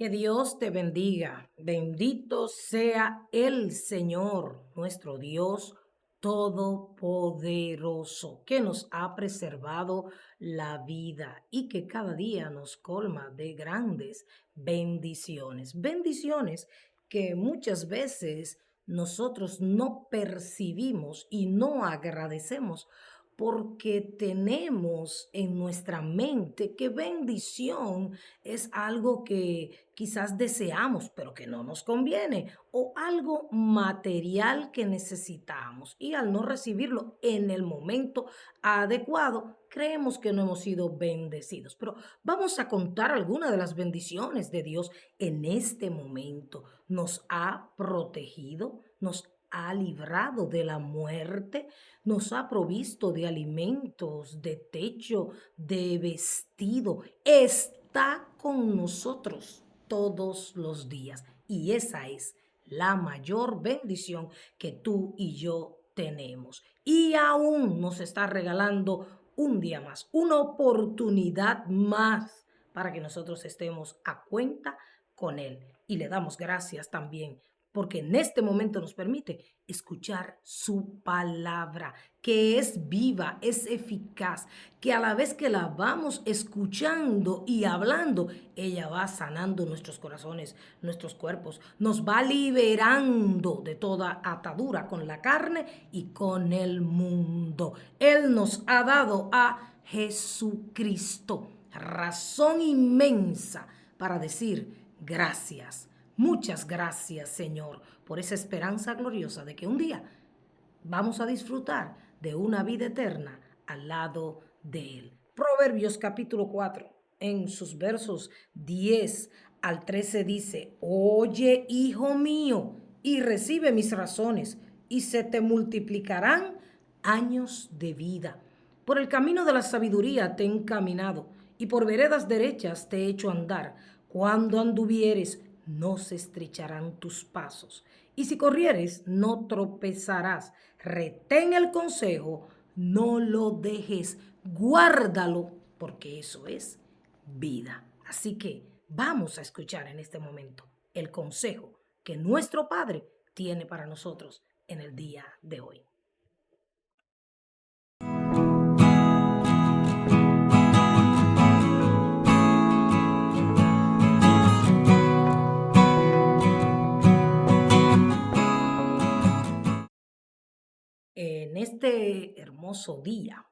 Que Dios te bendiga. Bendito sea el Señor, nuestro Dios todopoderoso, que nos ha preservado la vida y que cada día nos colma de grandes bendiciones. Bendiciones que muchas veces nosotros no percibimos y no agradecemos porque tenemos en nuestra mente que bendición es algo que quizás deseamos, pero que no nos conviene, o algo material que necesitamos. Y al no recibirlo en el momento adecuado, creemos que no hemos sido bendecidos. Pero vamos a contar algunas de las bendiciones de Dios en este momento. Nos ha protegido, nos ha librado de la muerte, nos ha provisto de alimentos, de techo, de vestido. Está con nosotros todos los días. Y esa es la mayor bendición que tú y yo tenemos. Y aún nos está regalando un día más, una oportunidad más para que nosotros estemos a cuenta con Él. Y le damos gracias también porque en este momento nos permite escuchar su palabra, que es viva, es eficaz, que a la vez que la vamos escuchando y hablando, ella va sanando nuestros corazones, nuestros cuerpos, nos va liberando de toda atadura con la carne y con el mundo. Él nos ha dado a Jesucristo, razón inmensa para decir gracias. Muchas gracias, Señor, por esa esperanza gloriosa de que un día vamos a disfrutar de una vida eterna al lado de Él. Proverbios capítulo 4, en sus versos 10 al 13 dice: Oye, hijo mío, y recibe mis razones, y se te multiplicarán años de vida. Por el camino de la sabiduría te he encaminado, y por veredas derechas te he hecho andar. Cuando anduvieres, no se estrecharán tus pasos. Y si corrieres, no tropezarás. Retén el consejo, no lo dejes, guárdalo, porque eso es vida. Así que vamos a escuchar en este momento el consejo que nuestro Padre tiene para nosotros en el día de hoy. En este hermoso día,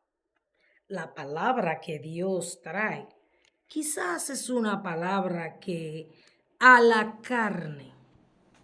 la palabra que Dios trae, quizás es una palabra que a la carne,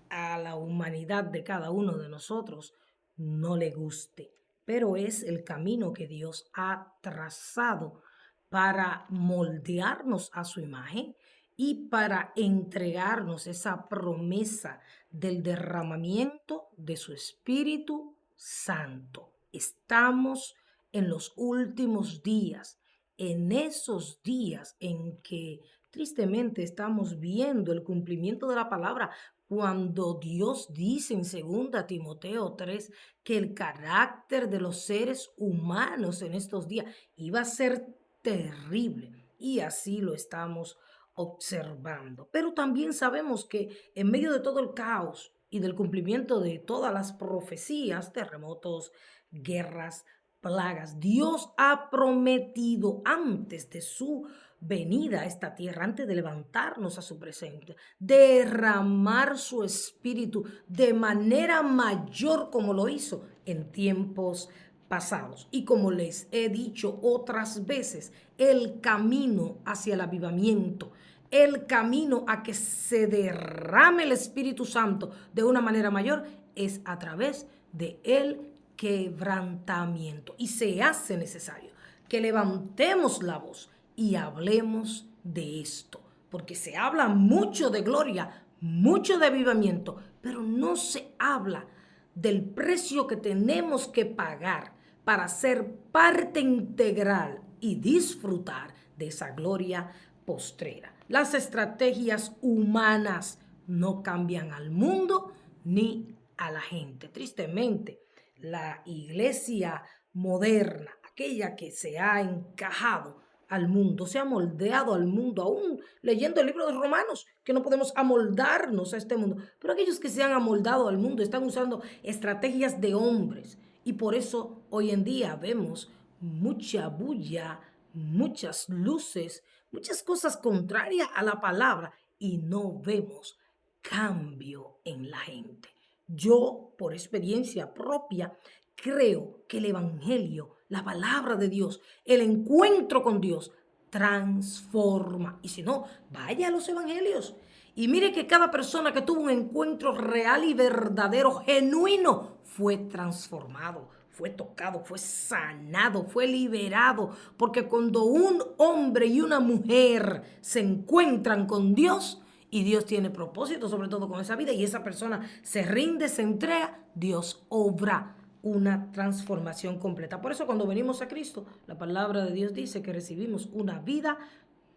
a la humanidad de cada uno de nosotros, no le guste, pero es el camino que Dios ha trazado para moldearnos a su imagen y para entregarnos esa promesa del derramamiento de su Espíritu Santo. Estamos en los últimos días, en esos días en que tristemente estamos viendo el cumplimiento de la palabra, cuando Dios dice en 2 Timoteo 3 que el carácter de los seres humanos en estos días iba a ser terrible, y así lo estamos observando. Pero también sabemos que en medio de todo el caos y del cumplimiento de todas las profecías, terremotos, guerras, plagas, Dios ha prometido antes de su venida a esta tierra, antes de levantarnos a su presencia, derramar su espíritu de manera mayor como lo hizo en tiempos pasados. Y como les he dicho otras veces, el camino hacia el avivamiento, el camino a que se derrame el Espíritu Santo de una manera mayor es a través de el quebrantamiento. Y se hace necesario que levantemos la voz y hablemos de esto, porque se habla mucho de gloria, mucho de avivamiento, pero no se habla del precio que tenemos que pagar para ser parte integral y disfrutar de esa gloria postrera. Las estrategias humanas no cambian al mundo ni a la gente. Tristemente, la iglesia moderna, aquella que se ha encajado al mundo, se ha moldeado al mundo, aún leyendo el libro de Romanos, que no podemos amoldarnos a este mundo. Pero aquellos que se han amoldado al mundo están usando estrategias de hombres. Y por eso hoy en día vemos mucha bulla, muchas luces, muchas cosas contrarias a la palabra y no vemos cambio en la gente. Yo, por experiencia propia, creo que el Evangelio, la palabra de Dios, el encuentro con Dios, transforma. Y si no, vaya a los Evangelios. Y mire que cada persona que tuvo un encuentro real y verdadero, genuino, fue transformado, fue tocado, fue sanado, fue liberado. Porque cuando un hombre y una mujer se encuentran con Dios, y Dios tiene propósito sobre todo con esa vida, y esa persona se rinde, se entrega, Dios obra una transformación completa. Por eso cuando venimos a Cristo, la palabra de Dios dice que recibimos una vida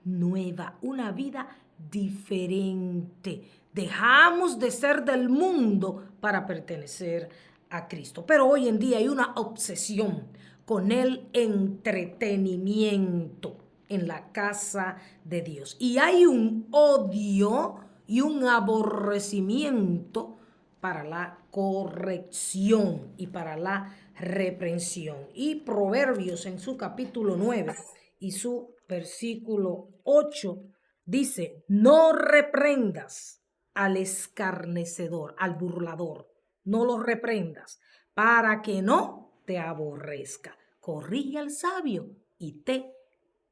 nueva, una vida diferente. Dejamos de ser del mundo para pertenecer a Cristo. Pero hoy en día hay una obsesión con el entretenimiento en la casa de Dios. Y hay un odio y un aborrecimiento para la corrección y para la reprensión. Y Proverbios en su capítulo 9 y su versículo 8 dice: no reprendas al escarnecedor, al burlador, no lo reprendas para que no te aborrezca. Corrige al sabio y te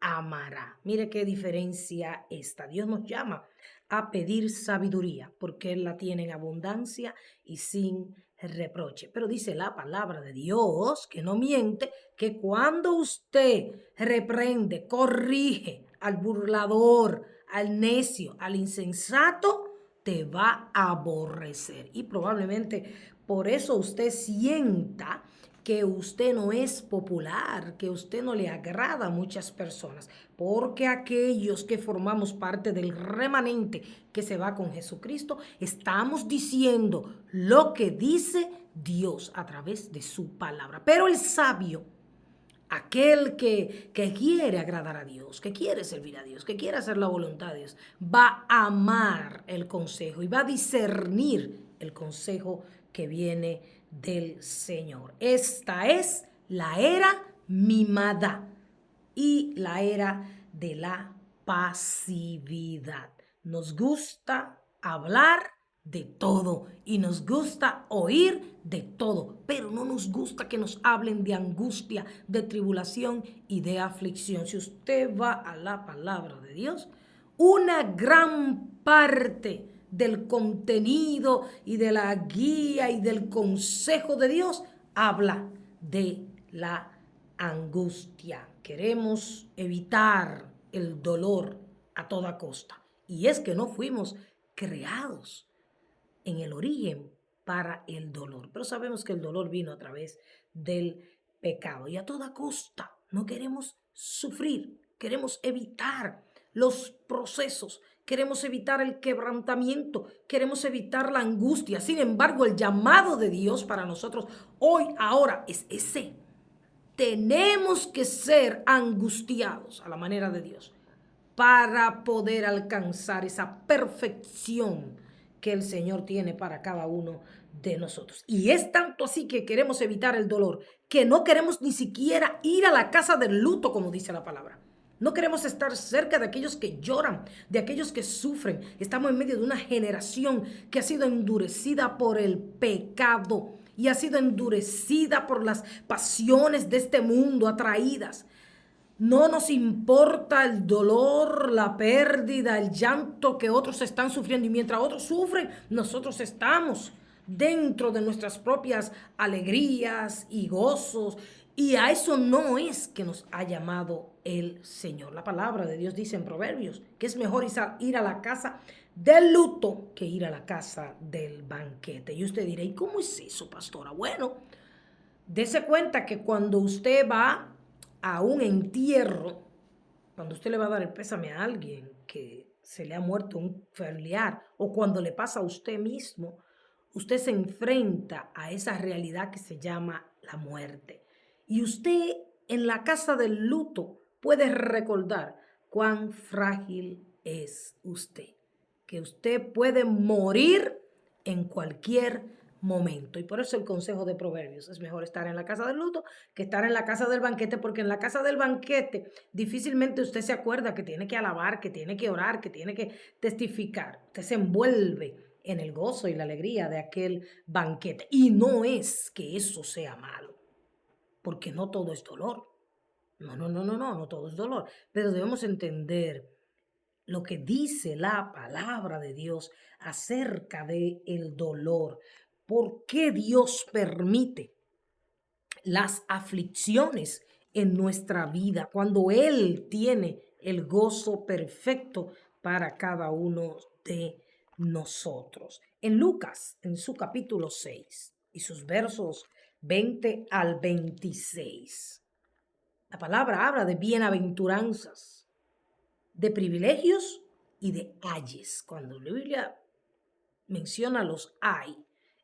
amará. Mire qué diferencia esta. Dios nos llama a pedir sabiduría porque Él la tiene en abundancia y sin reproche. Pero dice la palabra de Dios, que no miente, que cuando usted reprende, corrige al burlador, al necio, al insensato, te va a aborrecer. Y probablemente por eso usted sienta que usted no es popular, que usted no le agrada a muchas personas, porque aquellos que formamos parte del remanente que se va con Jesucristo, estamos diciendo lo que dice Dios a través de su palabra. Pero el sabio, aquel que quiere agradar a Dios, que quiere servir a Dios, que quiere hacer la voluntad de Dios, va a amar el consejo y va a discernir el consejo que viene del Señor. Esta es la era mimada y la era de la pasividad. Nos gusta hablar de todo y nos gusta oír de todo, pero no nos gusta que nos hablen de angustia, de tribulación y de aflicción. Si usted va a la palabra de Dios, una gran parte del contenido y de la guía y del consejo de Dios habla de la angustia. Queremos evitar el dolor a toda costa. Y es que no fuimos creados en el origen para el dolor. Pero sabemos que el dolor vino a través del pecado. Y a toda costa no queremos sufrir, queremos evitar los procesos, queremos evitar el quebrantamiento, queremos evitar la angustia. Sin embargo, el llamado de Dios para nosotros hoy, ahora, es ese. Tenemos que ser angustiados a la manera de Dios para poder alcanzar esa perfección que el Señor tiene para cada uno de nosotros. Y es tanto así que queremos evitar el dolor, que no queremos ni siquiera ir a la casa del luto, como dice la palabra. No queremos estar cerca de aquellos que lloran, de aquellos que sufren. Estamos en medio de una generación que ha sido endurecida por el pecado y ha sido endurecida por las pasiones de este mundo atraídas. No nos importa el dolor, la pérdida, el llanto que otros están sufriendo. Y mientras otros sufren, nosotros estamos dentro de nuestras propias alegrías y gozos. Y a eso no es que nos ha llamado el Señor. La palabra de Dios dice en Proverbios que es mejor ir a la casa del luto que ir a la casa del banquete. Y usted dirá, ¿y cómo es eso, pastora? Bueno, dese cuenta que cuando usted va a un entierro, cuando usted le va a dar el pésame a alguien que se le ha muerto un familiar, o cuando le pasa a usted mismo, usted se enfrenta a esa realidad que se llama la muerte. Y usted en la casa del luto puede recordar cuán frágil es usted, que usted puede morir en cualquier momento. Y por eso el consejo de Proverbios: es mejor estar en la casa del luto que estar en la casa del banquete, porque en la casa del banquete difícilmente usted se acuerda que tiene que alabar, que tiene que orar, que tiene que testificar. Usted se envuelve en el gozo y la alegría de aquel banquete. Y no es que eso sea malo, porque no todo es dolor. No todo es dolor. Pero debemos entender lo que dice la palabra de Dios acerca del dolor. ¿Por qué Dios permite las aflicciones en nuestra vida cuando Él tiene el gozo perfecto para cada uno de nosotros? En Lucas, en su capítulo 6 y sus versos 20 al 26, la palabra habla de bienaventuranzas, de privilegios y de ayes. Cuando la Biblia menciona los ay,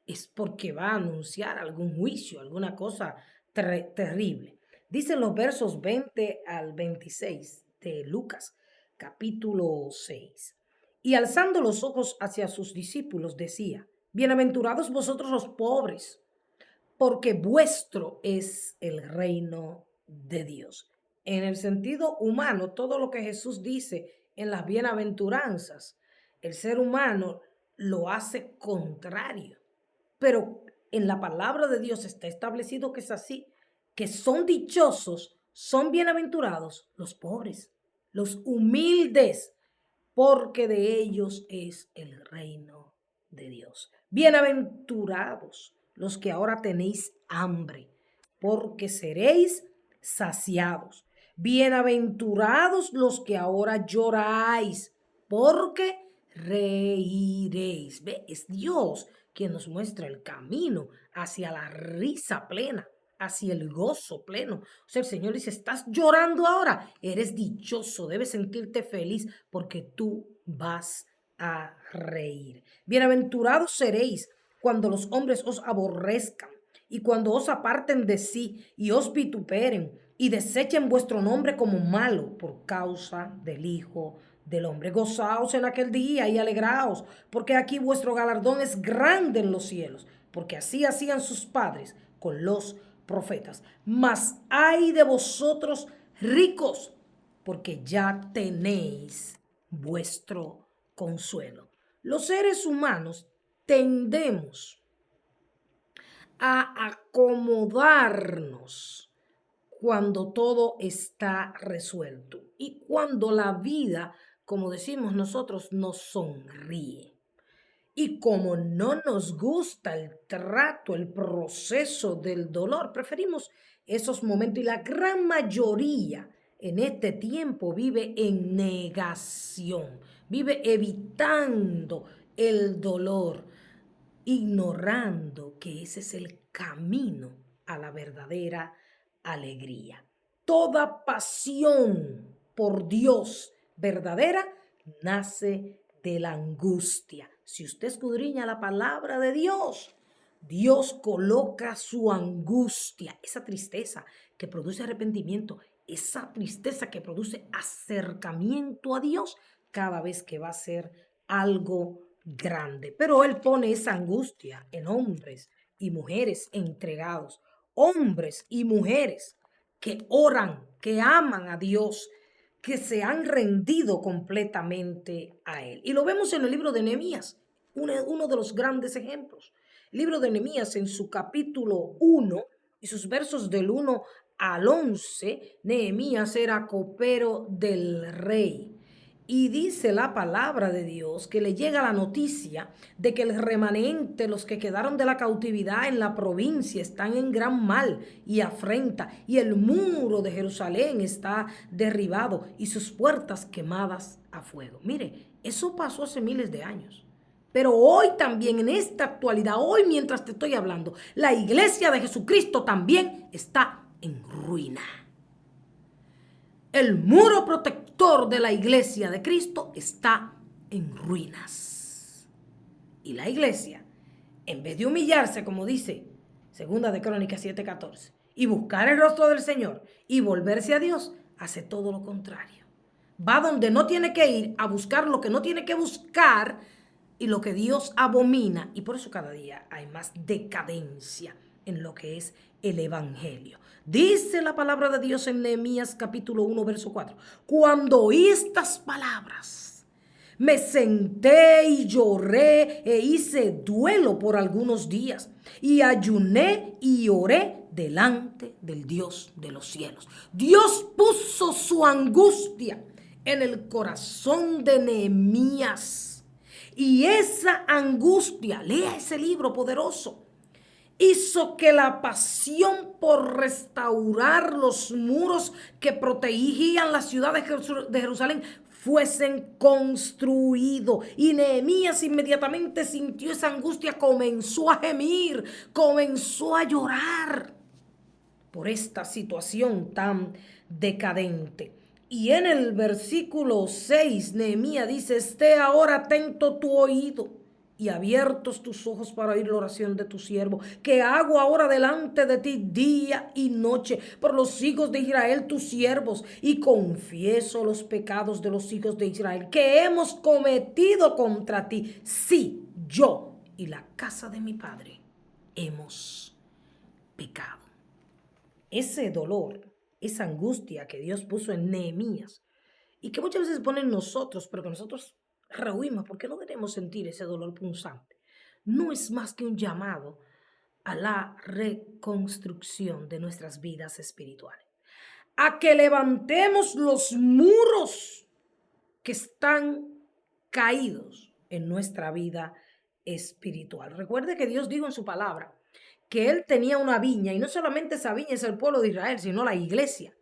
es porque va a anunciar algún juicio, alguna cosa terrible. Dicen los versos 20 al 26 de Lucas, capítulo 6. Y alzando los ojos hacia sus discípulos, decía: bienaventurados vosotros los pobres, porque vuestro es el reino de Dios. En el sentido humano, todo lo que Jesús dice en las bienaventuranzas, el ser humano lo hace contrario. Pero en la palabra de Dios está establecido que es así, que son dichosos, son bienaventurados los pobres, los humildes, porque de ellos es el reino de Dios. Bienaventurados los que ahora tenéis hambre, porque seréis saciados. Bienaventurados los que ahora lloráis, porque reiréis. ¿Ve? Es Dios quien nos muestra el camino hacia la risa plena, hacia el gozo pleno. O sea, el Señor dice: estás llorando ahora, eres dichoso, debes sentirte feliz porque tú vas a reír. Bienaventurados seréis cuando los hombres os aborrezcan y cuando os aparten de sí y os vituperen y desechen vuestro nombre como malo por causa del Hijo del Hombre. Gozaos en aquel día y alegraos, porque aquí vuestro galardón es grande en los cielos, porque así hacían sus padres con los profetas. Mas ay de vosotros ricos, porque ya tenéis vuestro consuelo. Los seres humanos tendemos a acomodarnos cuando todo está resuelto y cuando la vida, como decimos nosotros, nos sonríe. Y como no nos gusta el trato, el proceso del dolor, preferimos esos momentos, y la gran mayoría en este tiempo vive en negación, vive evitando el dolor, ignorando que ese es el camino a la verdadera alegría. Toda pasión por Dios verdadera nace de la angustia. Si usted escudriña la palabra de Dios, Dios coloca su angustia, esa tristeza que produce arrepentimiento, esa tristeza que produce acercamiento a Dios cada vez que va a ser algo grande. Pero Él pone esa angustia en hombres y mujeres entregados, hombres y mujeres que oran, que aman a Dios, que se han rendido completamente a Él. Y lo vemos en el libro de Nehemías, uno de los grandes ejemplos. El libro de Nehemías, en su capítulo 1 y sus versos del 1 al 11, Nehemías era copero del rey. Y dice la palabra de Dios que le llega la noticia de que el remanente, los que quedaron de la cautividad en la provincia, están en gran mal y afrenta, y el muro de Jerusalén está derribado y sus puertas quemadas a fuego. Mire, eso pasó hace miles de años. Pero hoy también, en esta actualidad, hoy mientras te estoy hablando, la iglesia de Jesucristo también está en ruina. El muro protector de la iglesia de Cristo está en ruinas. Y la iglesia, en vez de humillarse, como dice Segunda de Crónicas 7:14, y buscar el rostro del Señor y volverse a Dios, hace todo lo contrario. Va donde no tiene que ir a buscar lo que no tiene que buscar y lo que Dios abomina. Y por eso cada día hay más decadencia en lo que es el evangelio. Dice la palabra de Dios en Nehemías capítulo 1, verso 4. Cuando oí estas palabras, me senté y lloré e hice duelo por algunos días y ayuné y oré delante del Dios de los cielos. Dios puso su angustia en el corazón de Nehemías y esa angustia, lea ese libro poderoso, hizo que la pasión por restaurar los muros que protegían la ciudad de Jerusalén fuesen construidos. Y Nehemías inmediatamente sintió esa angustia, comenzó a gemir, comenzó a llorar por esta situación tan decadente. Y en el versículo 6, Nehemías dice, esté ahora atento tu oído y abiertos tus ojos para oír la oración de tu siervo, que hago ahora delante de ti día y noche por los hijos de Israel, tus siervos, y confieso los pecados de los hijos de Israel que hemos cometido contra ti. Sí, yo y la casa de mi padre hemos pecado. Ese dolor, esa angustia que Dios puso en Nehemías y que muchas veces pone en nosotros, pero que nosotros rehuimos porque no queremos sentir ese dolor punzante, no es más que un llamado a la reconstrucción de nuestras vidas espirituales, a que levantemos los muros que están caídos en nuestra vida espiritual. Recuerde que Dios dijo en su palabra que Él tenía una viña, y no solamente esa viña es el pueblo de Israel, sino la iglesia,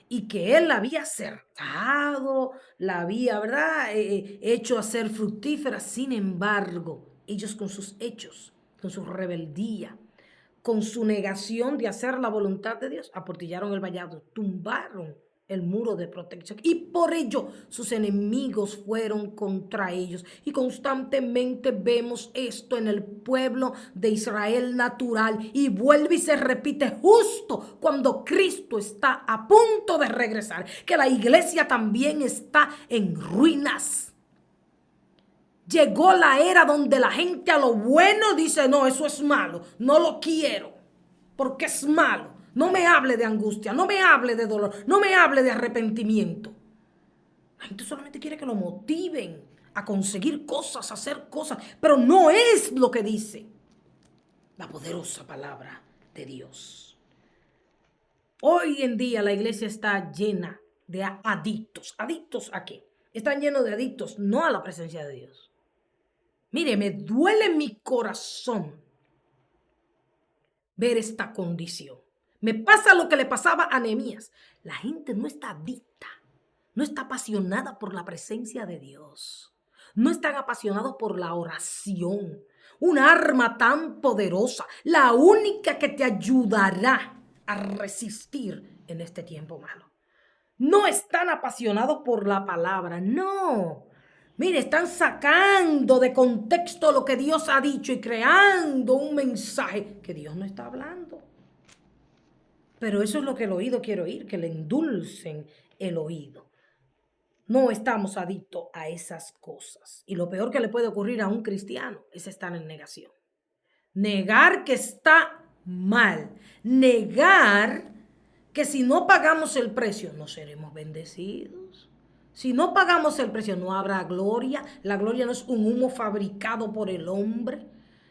y que Él la había cercado, la había, ¿verdad?, hecho a ser fructífera. Sin embargo, ellos con sus hechos, con su rebeldía, con su negación de hacer la voluntad de Dios, aportillaron el vallado, tumbaron el muro de protección y por ello sus enemigos fueron contra ellos. Y constantemente vemos esto en el pueblo de Israel natural y vuelve y se repite justo cuando Cristo está a punto de regresar, que la iglesia también está en ruinas. Llegó la era donde la gente a lo bueno dice, no, eso es malo, no lo quiero, porque es malo. No me hable de angustia, no me hable de dolor, no me hable de arrepentimiento. La gente solamente quiere que lo motiven a conseguir cosas, a hacer cosas, pero no es lo que dice la poderosa palabra de Dios. Hoy en día la iglesia está llena de adictos. ¿Adictos a qué? Están llenos de adictos, no a la presencia de Dios. Mire, me duele mi corazón ver esta condición. Me pasa lo que le pasaba a Nehemías. La gente no está adicta, no está apasionada por la presencia de Dios. No están apasionados por la oración, un arma tan poderosa, la única que te ayudará a resistir en este tiempo malo. No están apasionados por la palabra, no. Mire, están sacando de contexto lo que Dios ha dicho y creando un mensaje que Dios no está hablando. Pero eso es lo que el oído quiere oír, que le endulcen el oído. No estamos adictos a esas cosas. Y lo peor que le puede ocurrir a un cristiano es estar en negación. Negar que está mal. Negar que si no pagamos el precio no seremos bendecidos. Si no pagamos el precio no habrá gloria. La gloria no es un humo fabricado por el hombre.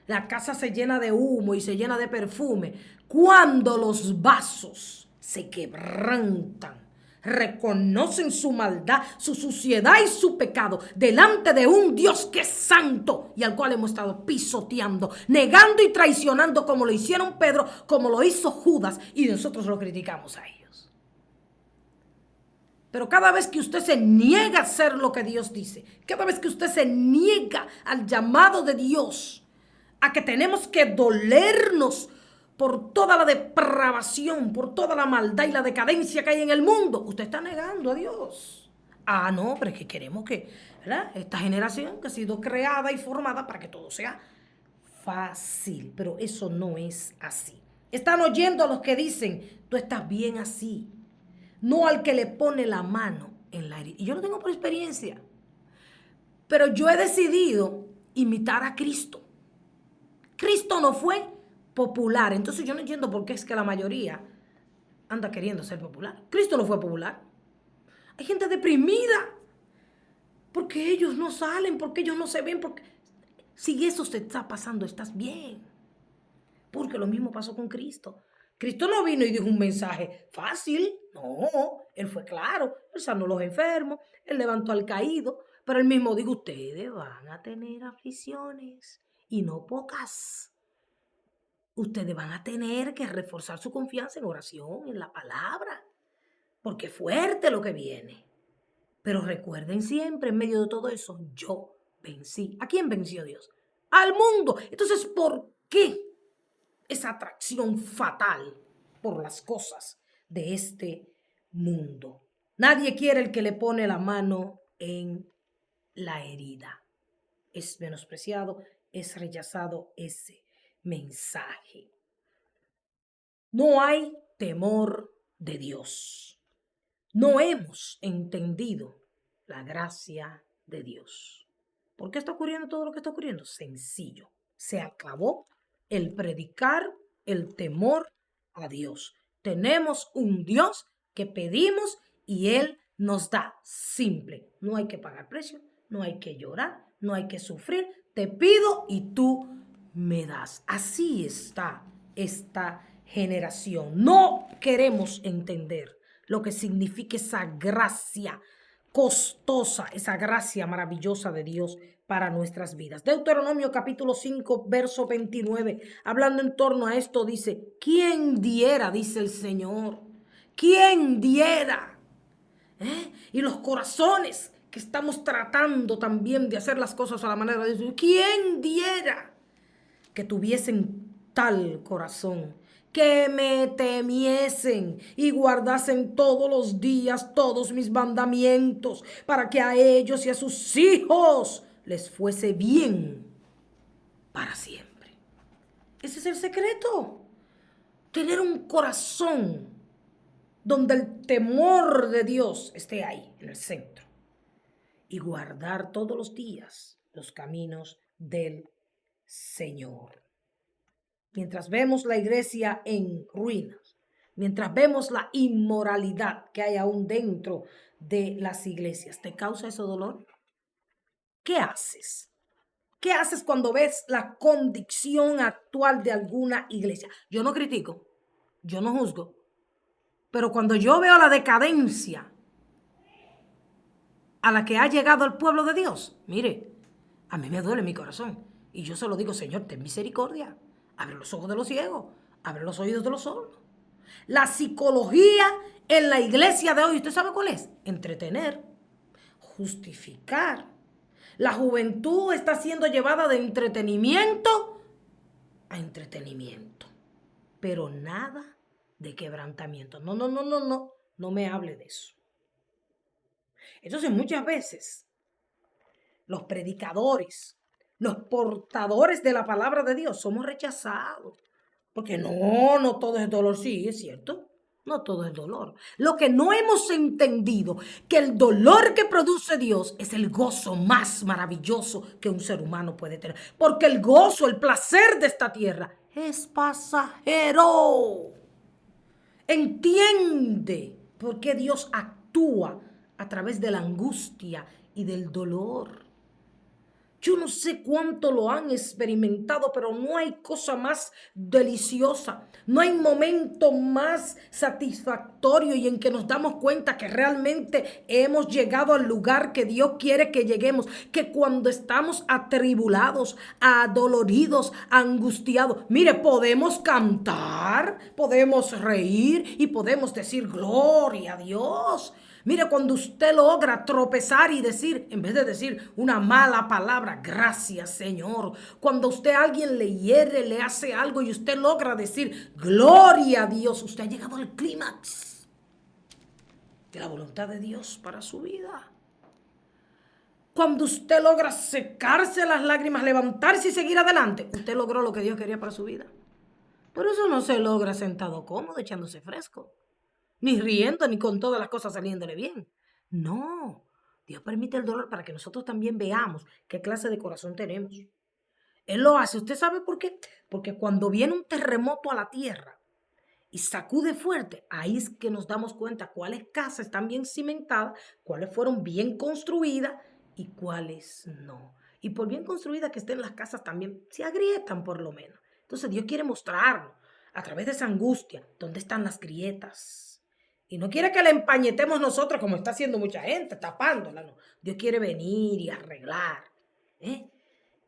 La casa se llena de humo y se llena de perfume cuando los vasos se quebrantan, reconocen su maldad, su suciedad y su pecado delante de un Dios que es santo y al cual hemos estado pisoteando, negando y traicionando como lo hicieron Pedro, como lo hizo Judas, y nosotros lo criticamos a ellos. Pero cada vez que usted se niega a hacer lo que Dios dice, cada vez que usted se niega al llamado de Dios, a que tenemos que dolernos por toda la depravación, por toda la maldad y la decadencia que hay en el mundo, usted está negando a Dios. Ah, no, pero es que queremos que, ¿verdad?, esta generación que ha sido creada y formada para que todo sea fácil, pero eso no es así. Están oyendo a los que dicen, tú estás bien así. no al que le pone la mano en la herida. Y yo lo tengo por experiencia, pero yo he decidido imitar a Cristo. Cristo no fue popular, entonces yo no entiendo por qué es que la mayoría anda queriendo ser popular. Cristo no fue popular. Hay gente deprimida porque ellos no salen, porque ellos no se ven, porque si eso te está pasando, estás bien. Porque lo mismo pasó con Cristo. Cristo no vino y dijo un mensaje fácil. No, Él fue claro. Él sanó a los enfermos, Él levantó al caído. Pero Él mismo dijo, ustedes van a tener aflicciones y no pocas. Ustedes van a tener que reforzar su confianza en oración, en la palabra. Porque es fuerte lo que viene. Pero recuerden siempre, en medio de todo eso, yo vencí. ¿A quién venció Dios? Al mundo. Entonces, ¿por qué esa atracción fatal por las cosas de este mundo? Nadie quiere el que le pone la mano en la herida. Es menospreciado, es rechazado ese mensaje. No hay temor de Dios. No hemos entendido la gracia de Dios. ¿Por qué está ocurriendo todo lo que está ocurriendo? Sencillo. Se acabó el predicar el temor a Dios. Tenemos un Dios que pedimos y Él nos da. Simple. No hay que pagar precio, no hay que llorar, no hay que sufrir. Te pido y tú me das. Así está esta generación. No queremos entender lo que significa esa gracia costosa, esa gracia maravillosa de Dios para nuestras vidas. Deuteronomio capítulo 5, verso 29, hablando en torno a esto, dice, ¿quién diera? Dice el Señor. ¿Quién diera? Y los corazones que estamos tratando también de hacer las cosas a la manera de Dios, ¿quién diera que tuviesen tal corazón, que me temiesen y guardasen todos los días todos mis mandamientos, para que a ellos y a sus hijos les fuese bien para siempre? Ese es el secreto. Tener un corazón donde el temor de Dios esté ahí, en el centro, y guardar todos los días los caminos del Señor. Mientras vemos la iglesia en ruinas, mientras vemos la inmoralidad que hay aún dentro de las iglesias, ¿te causa eso dolor? ¿Qué haces? ¿Qué haces cuando ves la condición actual de alguna iglesia? Yo no critico, yo no juzgo, pero cuando yo veo la decadencia a la que ha llegado el pueblo de Dios, mire, a mí me duele mi corazón. Y yo se lo digo, Señor, ten misericordia. Abre los ojos de los ciegos, abre los oídos de los sordos. La psicología en la iglesia de hoy, ¿usted sabe cuál es? Entretener, justificar. La juventud está siendo llevada de entretenimiento a entretenimiento, pero nada de quebrantamiento. No, no, no, no, no, no me hable de eso. Entonces muchas veces los predicadores, los portadores de la palabra de Dios somos rechazados. Porque no todo es dolor. Sí, es cierto. No todo es dolor. Lo que no hemos entendido, que el dolor que produce Dios es el gozo más maravilloso que un ser humano puede tener. Porque el gozo, el placer de esta tierra es pasajero. Entiende por qué Dios actúa a través de la angustia y del dolor. Yo no sé cuánto lo han experimentado, pero no hay cosa más deliciosa, no hay momento más satisfactorio y en que nos damos cuenta que realmente hemos llegado al lugar que Dios quiere que lleguemos, que cuando estamos atribulados, adoloridos, angustiados, mire, podemos cantar, podemos reír y podemos decir gloria a Dios. Mire, cuando usted logra tropezar y decir, en vez de decir una mala palabra, gracias Señor. Cuando usted a alguien le hiere, le hace algo y usted logra decir, gloria a Dios. Usted ha llegado al clímax de la voluntad de Dios para su vida. Cuando usted logra secarse las lágrimas, levantarse y seguir adelante, usted logró lo que Dios quería para su vida. Por eso no se logra sentado cómodo, echándose fresco. ni riendo, ni con todas las cosas saliéndole bien. No, Dios permite el dolor para que nosotros también veamos qué clase de corazón tenemos. Él lo hace. ¿Usted sabe por qué? Porque cuando viene un terremoto a la tierra y sacude fuerte, ahí es que nos damos cuenta cuáles casas están bien cimentadas, cuáles fueron bien construidas y cuáles no. Y por bien construidas que estén las casas también se agrietan por lo menos. Entonces Dios quiere mostrarnos a través de esa angustia dónde están las grietas. Y no quiere que la empañetemos nosotros como está haciendo mucha gente, tapándola, no. Dios quiere venir y arreglar, ¿eh?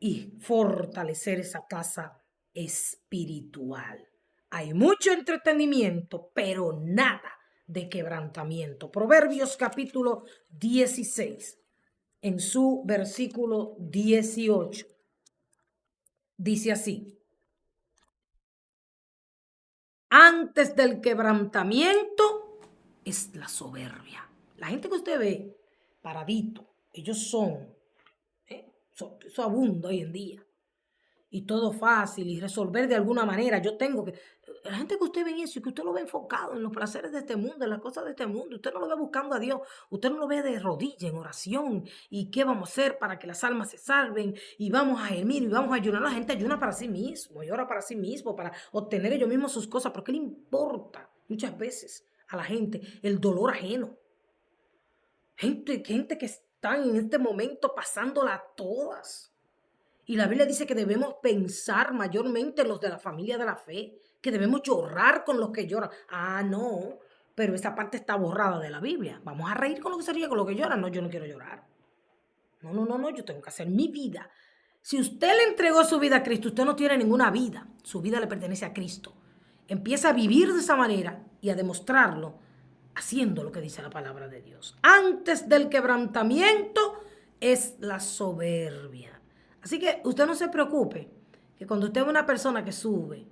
Y fortalecer esa casa espiritual. Hay mucho entretenimiento, pero nada de quebrantamiento. Proverbios capítulo 16, en su versículo 18, dice así: antes del quebrantamiento es la soberbia. La gente que usted ve paradito, ellos son, eso abunda hoy en día. Y todo fácil y resolver de alguna manera. Yo tengo que... La gente que usted ve en eso y que usted lo ve enfocado en los placeres de este mundo, en las cosas de este mundo, usted no lo ve buscando a Dios, usted no lo ve de rodillas en oración. ¿Y qué vamos a hacer para que las almas se salven? Y vamos a gemir y vamos a ayunar. La gente ayuna para sí mismo y ora para sí mismo, para obtener ellos mismos sus cosas, porque le importa muchas veces a la gente el dolor ajeno. Gente que está en este momento pasándola todas. Y la Biblia dice que debemos pensar mayormente en los de la familia de la fe, que debemos llorar con los que lloran. Ah, no, pero esa parte está borrada de la Biblia. Vamos a reír con lo que se ríe, con lo que lloran. No, yo no quiero llorar. No, yo tengo que hacer mi vida. Si usted le entregó su vida a Cristo, usted no tiene ninguna vida. Su vida le pertenece a Cristo. Empieza a vivir de esa manera y a demostrarlo haciendo lo que dice la palabra de Dios. Antes del quebrantamiento es la soberbia. Así que usted no se preocupe, que cuando usted ve una persona que sube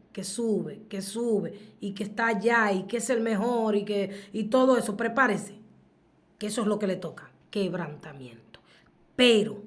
y que está allá y que es el mejor y todo eso, prepárese, que eso es lo que le toca, quebrantamiento. Pero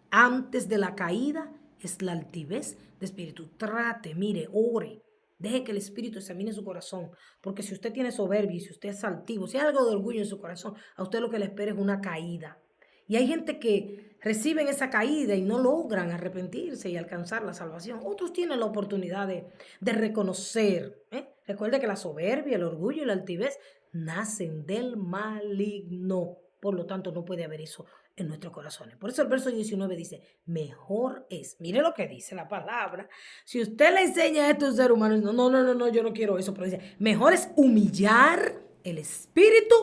antes de la caída es la altivez de espíritu. Trate, mire, ore. Deje que el Espíritu examine su corazón, porque si usted tiene soberbia, si usted es altivo, si hay algo de orgullo en su corazón, a usted lo que le espera es una caída. Y hay gente que reciben esa caída y no logran arrepentirse y alcanzar la salvación. Otros tienen la oportunidad de reconocer. Recuerde que la soberbia, el orgullo y la altivez nacen del maligno. Por lo tanto, no puede haber eso en nuestros corazones. Por eso el verso 19 dice, mejor es, mire lo que dice la palabra. Si usted le enseña a estos seres humanos, no, yo no quiero eso, pero dice, mejor es humillar el espíritu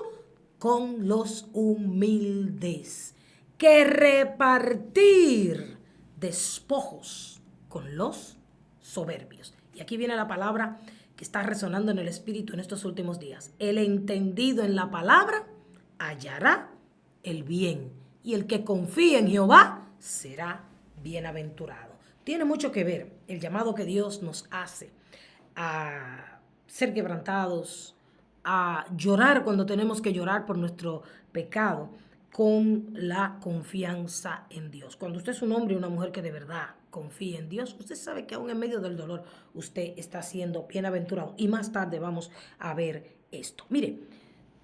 con los humildes que repartir despojos con los soberbios. Y aquí viene la palabra que está resonando en el espíritu en estos últimos días. El entendido en la palabra hallará el bien, y el que confía en Jehová será bienaventurado. Tiene mucho que ver el llamado que Dios nos hace a ser quebrantados, a llorar cuando tenemos que llorar por nuestro pecado, con la confianza en Dios. Cuando usted es un hombre y una mujer que de verdad confía en Dios, usted sabe que aún en medio del dolor usted está siendo bienaventurado. Y más tarde vamos a ver esto. Mire,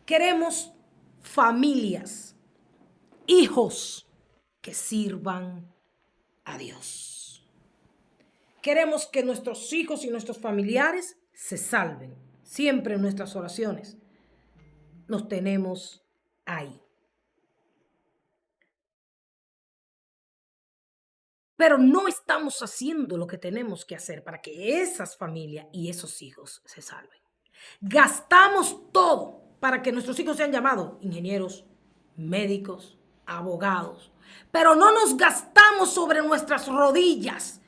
queremos familias, hijos que sirvan a Dios. Queremos que nuestros hijos y nuestros familiares se salven. Siempre en nuestras oraciones los tenemos ahí. Pero no estamos haciendo lo que tenemos que hacer para que esas familias y esos hijos se salven. Gastamos todo para que nuestros hijos sean llamados ingenieros, médicos, abogados. Pero no nos gastamos sobre nuestras rodillas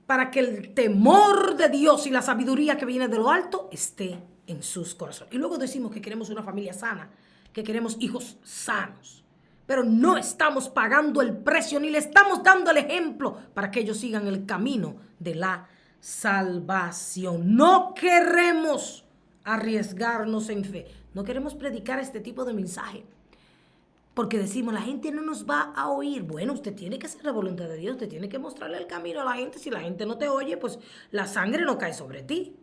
para que el temor de Dios y la sabiduría que viene de lo alto esté en sus corazones. Y luego decimos que queremos una familia sana, que queremos hijos sanos. Pero no estamos pagando el precio ni le estamos dando el ejemplo para que ellos sigan el camino de la salvación. No queremos arriesgarnos en fe. No queremos predicar este tipo de mensaje. Porque decimos, la gente no nos va a oír. Bueno, usted tiene que hacer la voluntad de Dios. Usted tiene que mostrarle el camino a la gente. Si la gente no te oye, pues la sangre no cae sobre ti.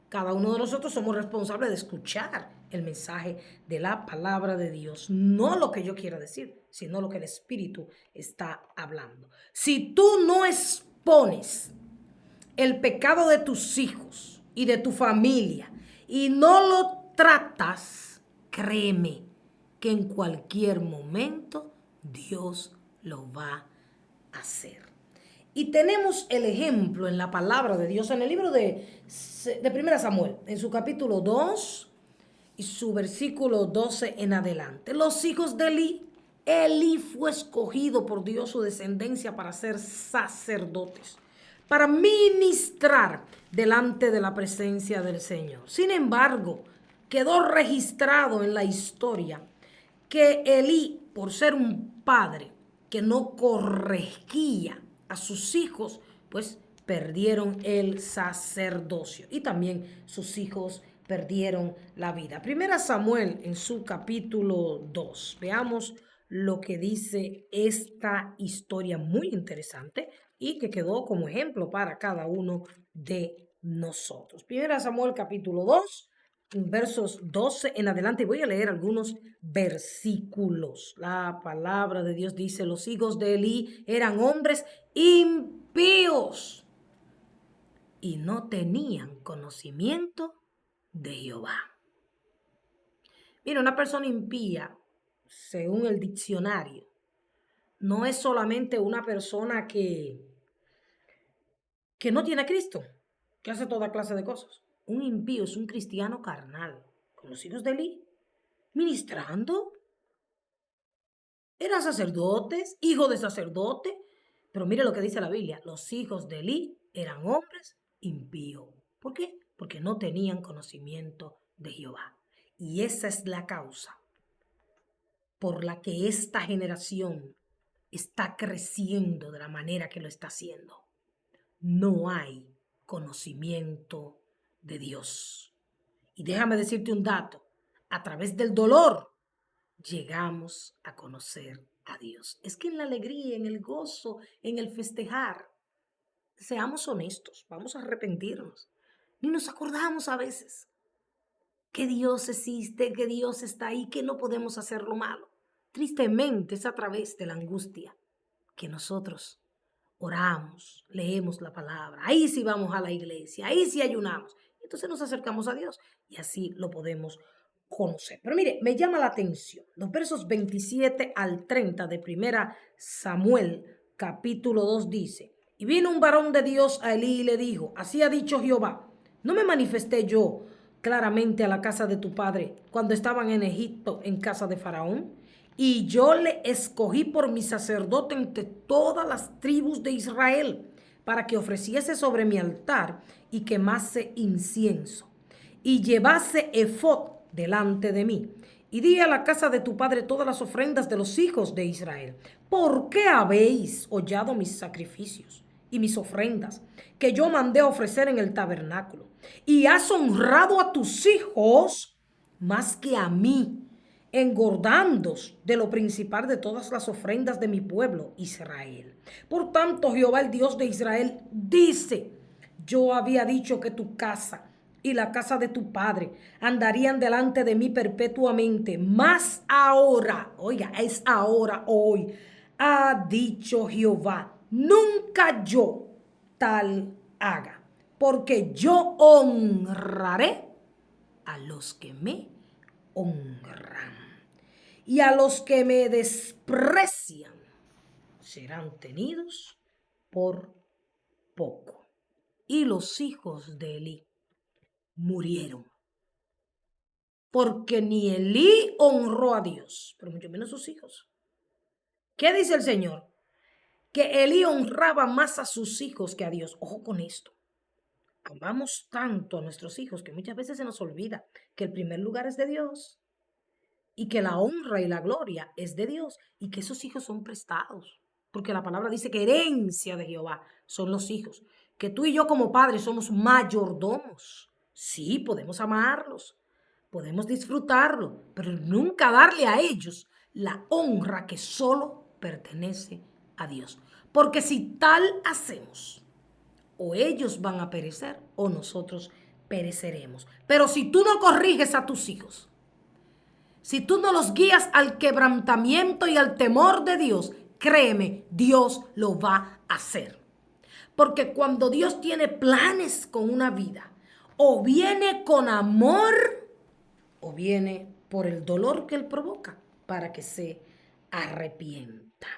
Cada uno de nosotros somos responsables de escuchar el mensaje de la palabra de Dios. No lo que yo quiera decir, sino lo que el Espíritu está hablando. Si tú no expones el pecado de tus hijos y de tu familia y no lo tratas, créeme que en cualquier momento Dios lo va a hacer. Y tenemos el ejemplo en la palabra de Dios en el libro de 1 Samuel, en su capítulo 2 y su versículo 12 en adelante. Los hijos de Elí fue escogido por Dios, su descendencia, para ser sacerdotes, para ministrar delante de la presencia del Señor. Sin embargo, quedó registrado en la historia que Elí, por ser un padre que no corregía a sus hijos, pues perdieron el sacerdocio y también sus hijos perdieron la vida. Primera Samuel en su capítulo 2. Veamos lo que dice esta historia muy interesante y que quedó como ejemplo para cada uno de nosotros. Primera Samuel capítulo 2, versos 12 en adelante. Voy a leer algunos versículos. La palabra de Dios dice: los hijos de Elí eran hombres impíos y no tenían conocimiento de Jehová. Mira, una persona impía, según el diccionario, no es solamente una persona que no tiene a Cristo, que hace toda clase de cosas. Un impío es un cristiano carnal. Con los hijos de Elí, ministrando, eran sacerdotes, hijos de sacerdote. Pero mire lo que dice la Biblia: los hijos de Elí eran hombres impíos. ¿Por qué? Porque no tenían conocimiento de Jehová. Y esa es la causa por la que esta generación está creciendo de la manera que lo está haciendo. No hay conocimiento de Dios. Y déjame decirte un dato: a través del dolor llegamos a conocer a Dios. Es que en la alegría, en el gozo, en el festejar, seamos honestos, vamos a arrepentirnos. Ni nos acordamos a veces que Dios existe, que Dios está ahí, que no podemos hacer lo malo. Tristemente es a través de la angustia que nosotros oramos, leemos la palabra, ahí sí vamos a la iglesia, ahí sí ayunamos. Entonces nos acercamos a Dios y así lo podemos conocer. Pero mire, me llama la atención los versos 27 al 30 de Primera Samuel, capítulo 2 dice: y vino un varón de Dios a Elí y le dijo: así ha dicho Jehová, ¿no me manifesté yo claramente a la casa de tu padre cuando estaban en Egipto en casa de Faraón? Y yo le escogí por mi sacerdote entre todas las tribus de Israel, para que ofreciese sobre mi altar y quemase incienso, y llevase efod delante de mí. Y di a la casa de tu padre todas las ofrendas de los hijos de Israel. ¿Por qué habéis hollado mis sacrificios y mis ofrendas que yo mandé a ofrecer en el tabernáculo? Y has honrado a tus hijos más que a mí, engordándos de lo principal de todas las ofrendas de mi pueblo Israel. Por tanto, Jehová, el Dios de Israel, dice: yo había dicho que tu casa y la casa de tu padre andarían delante de mí perpetuamente. Mas ahora, oiga, es ahora, hoy, ha dicho Jehová, nunca yo tal haga, porque yo honraré a los que me honran, y a los que me desprecian serán tenidos por poco. Y los hijos de Elí murieron, porque ni Elí honró a Dios, pero mucho menos sus hijos. ¿Qué dice el Señor? Que Elí honraba más a sus hijos que a Dios. Ojo con esto. Amamos tanto a nuestros hijos que muchas veces se nos olvida que el primer lugar es de Dios y que la honra y la gloria es de Dios y que esos hijos son prestados. Porque la palabra dice que herencia de Jehová son los hijos. Que tú y yo como padres somos mayordomos. Sí, podemos amarlos, podemos disfrutarlo, pero nunca darle a ellos la honra que solo pertenece a Dios. Porque si tal hacemos, o ellos van a perecer o nosotros pereceremos. Pero si tú no corriges a tus hijos, si tú no los guías al quebrantamiento y al temor de Dios, créeme, Dios lo va a hacer. Porque cuando Dios tiene planes con una vida, o viene con amor, o viene por el dolor que Él provoca para que se arrepienta.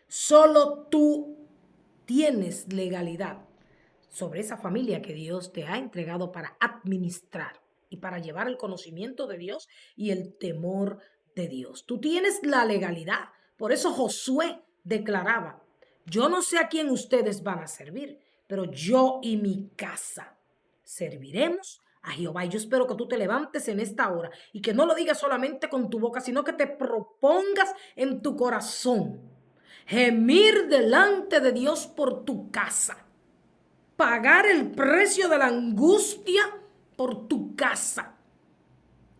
Solo tú tienes legalidad sobre esa familia que Dios te ha entregado para administrar y para llevar el conocimiento de Dios y el temor de Dios. Tú tienes la legalidad. Por eso Josué declaraba, yo no sé a quién ustedes van a servir, pero yo y mi casa serviremos a Jehová. Y yo espero que tú te levantes en esta hora y que no lo digas solamente con tu boca, sino que te propongas en tu corazón gemir delante de Dios por tu casa, pagar el precio de la angustia por tu casa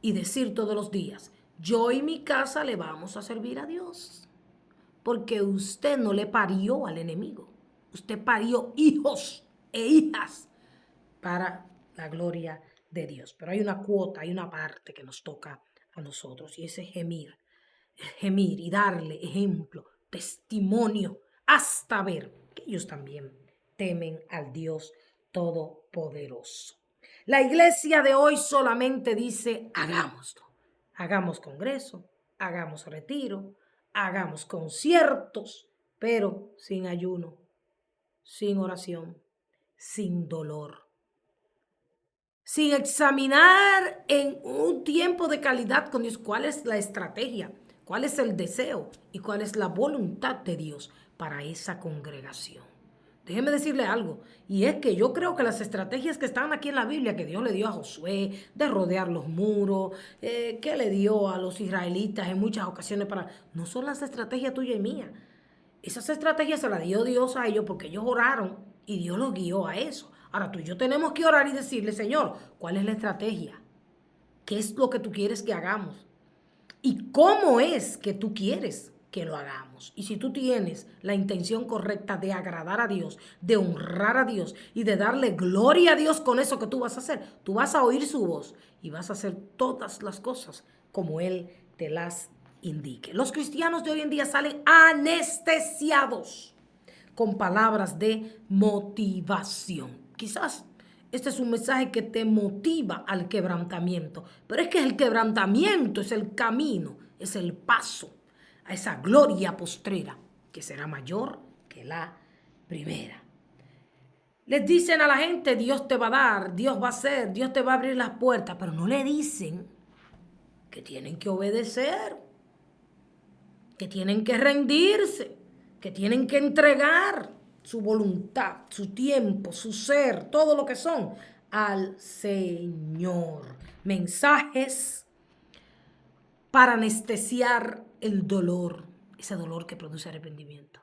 y decir todos los días, yo y mi casa le vamos a servir a Dios, porque usted no le parió al enemigo, usted parió hijos e hijas para la gloria de Dios. Pero hay una cuota, hay una parte que nos toca a nosotros y ese es gemir y darle ejemplo, testimonio, hasta ver que ellos también temen al Dios Todopoderoso. La iglesia de hoy solamente dice, hagámoslo. Hagamos congreso, hagamos retiro, hagamos conciertos, pero sin ayuno, sin oración, sin dolor, sin examinar en un tiempo de calidad con Dios cuál es la estrategia, cuál es el deseo y cuál es la voluntad de Dios para esa congregación. Déjeme decirle algo, y es que yo creo que las estrategias que están aquí en la Biblia, que Dios le dio a Josué, de rodear los muros, que le dio a los israelitas en muchas ocasiones no son las estrategias tuyas y mías. Esas estrategias se las dio Dios a ellos porque ellos oraron y Dios los guió a eso. Ahora tú y yo tenemos que orar y decirle, Señor, ¿cuál es la estrategia? ¿Qué es lo que tú quieres que hagamos? ¿Y cómo es que tú quieres que lo hagamos? Y si tú tienes la intención correcta de agradar a Dios, de honrar a Dios y de darle gloria a Dios con eso que tú vas a hacer, tú vas a oír su voz y vas a hacer todas las cosas como Él te las indique. Los cristianos de hoy en día salen anestesiados con palabras de motivación. Quizás este es un mensaje que te motiva al quebrantamiento, pero es que el quebrantamiento es el camino, es el paso a esa gloria postrera que será mayor que la primera. Les dicen a la gente, Dios te va a dar, Dios va a hacer, Dios te va a abrir las puertas, pero no le dicen que tienen que obedecer, que tienen que rendirse, que tienen que entregar su voluntad, su tiempo, su ser, todo lo que son al Señor. Mensajes para anestesiar el dolor, ese dolor que produce arrepentimiento,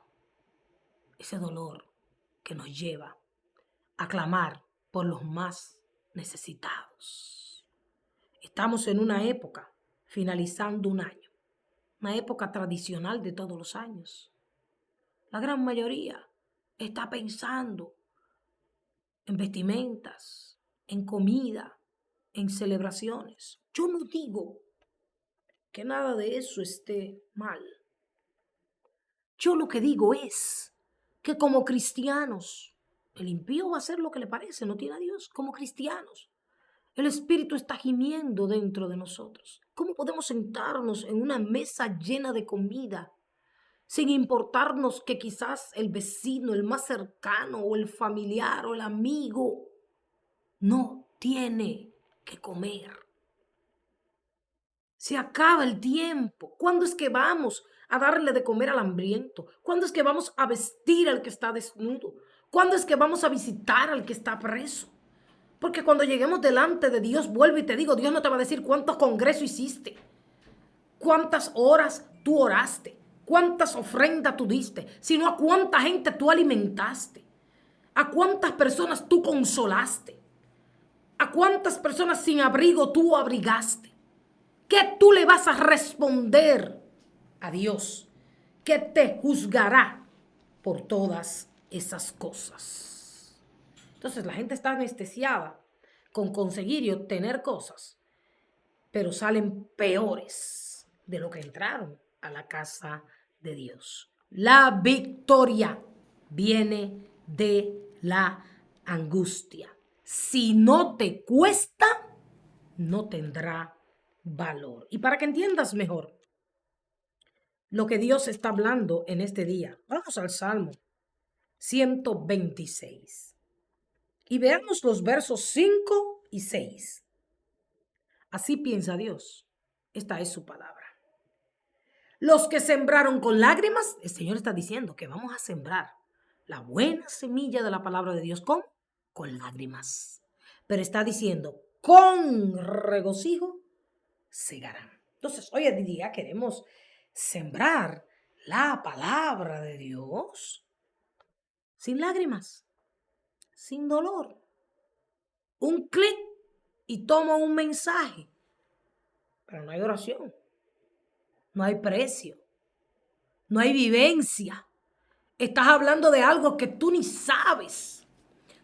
ese dolor que nos lleva a clamar por los más necesitados. Estamos en una época, finalizando un año, una época tradicional de todos los años. La gran mayoría está pensando en vestimentas, en comida, en celebraciones. Yo no digo que nada de eso esté mal. Yo lo que digo es que como cristianos, el impío va a hacer lo que le parece, no tiene a Dios. Como cristianos, el Espíritu está gimiendo dentro de nosotros. ¿Cómo podemos sentarnos en una mesa llena de comida sin importarnos que quizás el vecino, el más cercano o el familiar o el amigo no tiene que comer? Se acaba el tiempo. ¿Cuándo es que vamos a darle de comer al hambriento? ¿Cuándo es que vamos a vestir al que está desnudo? ¿Cuándo es que vamos a visitar al que está preso? Porque cuando lleguemos delante de Dios, vuelvo y te digo, Dios no te va a decir cuántos congresos hiciste, cuántas horas tú oraste, cuántas ofrendas tú diste, sino a cuánta gente tú alimentaste, a cuántas personas tú consolaste, a cuántas personas sin abrigo tú abrigaste. ¿Qué tú le vas a responder a Dios? Que te juzgará por todas esas cosas. Entonces la gente está anestesiada con conseguir y obtener cosas, pero salen peores de lo que entraron a la casa de Dios. La victoria viene de la angustia. Si no te cuesta, no tendrá valor. Y para que entiendas mejor lo que Dios está hablando en este día, vamos al Salmo 126 y veamos los versos 5 y 6. Así piensa Dios. Esta es su palabra. Los que sembraron con lágrimas, el Señor está diciendo que vamos a sembrar la buena semilla de la palabra de Dios con lágrimas. Pero está diciendo, con regocijo segarán. Entonces, hoy en día queremos sembrar la palabra de Dios sin lágrimas, sin dolor. Un clic y tomo un mensaje, pero no hay oración, no hay precio, no hay vivencia. Estás hablando de algo que tú ni sabes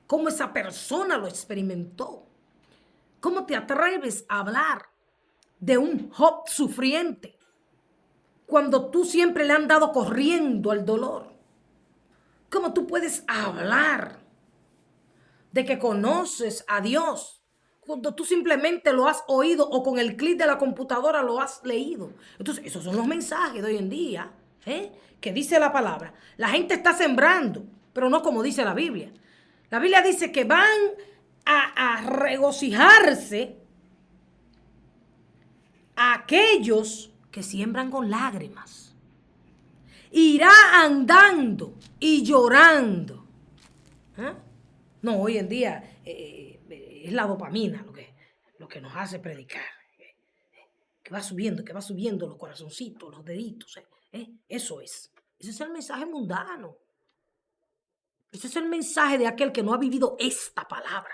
cómo esa persona lo experimentó. ¿Cómo te atreves a hablar de un Job sufriente cuando tú siempre le han dado corriendo al dolor? ¿Cómo tú puedes hablar de que conoces a Dios cuando tú simplemente lo has oído o con el clic de la computadora lo has leído? Entonces, esos son los mensajes de hoy en día, que dice la palabra. La gente está sembrando, pero no como dice la Biblia. La Biblia dice que van a regocijarse aquellos que siembran con lágrimas. Irá andando y llorando. No, hoy en día es la dopamina lo que nos hace predicar. Que va subiendo los corazoncitos, los deditos. Eso es. Ese es el mensaje mundano. Ese es el mensaje de aquel que no ha vivido esta palabra.